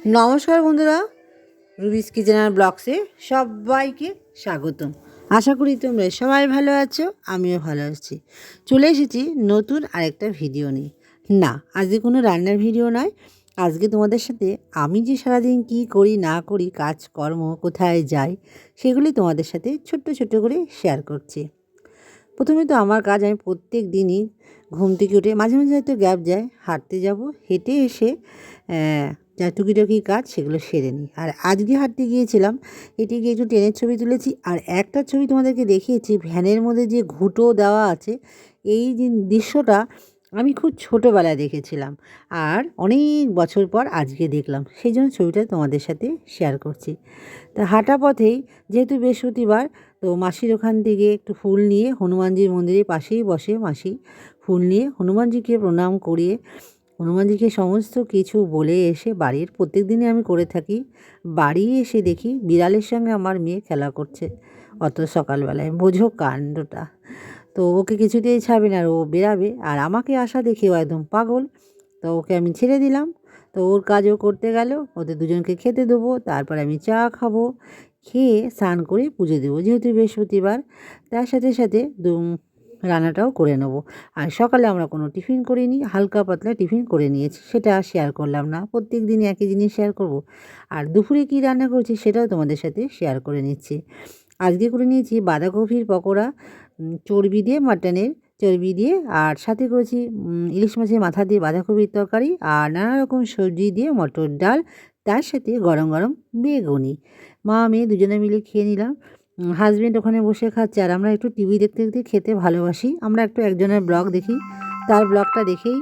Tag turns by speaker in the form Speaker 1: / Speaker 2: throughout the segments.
Speaker 1: নমস্কার বন্ধুরা, রুবিস কিচেন আর ব্লগসে সবাইকে স্বাগতম। আশা করি তোমরা সবাই ভালো আছো, আমিও ভালো আছি। চলে এসেছি নতুন আরেকটা ভিডিও নিয়ে। না, আজকে কোনো রান্নার ভিডিও নয়। আজকে তোমাদের সাথে আমি যে সারাদিন কী করি না করি, কাজকর্ম কোথায় যাই, সেগুলি তোমাদের সাথে ছোট্ট ছোট্ট করে শেয়ার করছি। প্রথমে তো আমার কাজ, আমি প্রত্যেক দিনই ঘুম থেকে উঠে মাঝে মাঝে হয়তো গ্যাপ যায়, হাঁটতে যাব, হেঁটে এসে যা টুকিটাকি কাজ সেগুলো সেরে নিই। আর আজকে হাঁটতে গিয়েছিলাম, হেঁটে গিয়ে একটু ট্রেনের ছবি তুলেছি, আর একটা ছবি তোমাদেরকে দেখিয়েছি ভ্যানের মধ্যে যে ঘুঁটো দেওয়া আছে। এই যে দৃশ্যটা আমি খুব ছোটোবেলায় দেখেছিলাম, আর অনেক বছর পর আজকে দেখলাম, সেই জন্য ছবিটা তোমাদের সাথে শেয়ার করছি। তা হাঁটা পথেই, যেহেতু বৃহস্পতিবার, তো মাসির ওখান থেকে একটু ফুল নিয়ে, হনুমানজির মন্দিরের পাশেই বসে মাসি, ফুল নিয়ে হনুমানজিকে প্রণাম করিয়ে হনুমানজিকে সমস্ত কিছু বলে এসে বাড়ির, প্রত্যেক দিনই আমি করে থাকি, বাড়ি এসে দেখি বিড়ালের সঙ্গে আমার মেয়ে খেলা করছে অত সকালবেলায়। বোঝো কাণ্ডটা। তো ওকে কিছুতেই ছাড়বে না, আর ও বেরাবে, আর আমাকে আসা দেখেও একদম পাগল। তো ওকে আমি ছেড়ে দিলাম, তো ওর কাজও করতে গেল, ওদের দুজনকে খেতে দেবো, তারপর আমি চা খাবো, খেয়ে স্নান করে পুজো দেবো, যেহেতু বৃহস্পতিবার। তার সাথে সাথে রান্নাটাও করে নেবো। আর সকালে আমরা কোনো টিফিন করিনি, হালকা পাতলা টিফিন করে নিয়েছি, সেটা শেয়ার করলাম না, প্রত্যেক দিনই একই জিনিস শেয়ার করব। আর দুপুরে কী রান্না করছি সেটাও তোমাদের সাথে শেয়ার করে নিচ্ছি। আজকে করে নিয়েছি বাঁধাকপির পকোড়া, চর্বি দিয়ে, মাটনের চর্বি দিয়ে, আর সাথে করেছি ইলিশ মাছের মাথা দিয়ে বাঁধাকপির তরকারি, আর নানা রকম সবজি দিয়ে মটর ডাল, তার সাথে গরম গরম বেগুনি। মা মেয়ে দুজনে মিলে খেয়ে নিলাম। হাজব্যান্ড ওখানে বসে খাচ্ছে, আর আমরা একটু টিভি দেখতে দেখতে খেতে ভালোবাসি। আমরা একটু একজনের ব্লগ দেখি, তার ব্লগটা দেখেই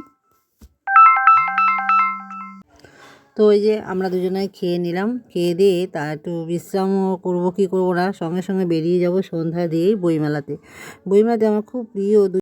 Speaker 1: তো ওই যে আমরা দুজনে খেয়ে নিলাম, খেয়ে দিয়ে তা একটু বিশ্রামও করবো, কী করবো না, সঙ্গে সঙ্গে বেরিয়ে যাব সন্ধ্যা দিয়েই বইমেলাতে। বইমেলাতে আমার খুব প্রিয়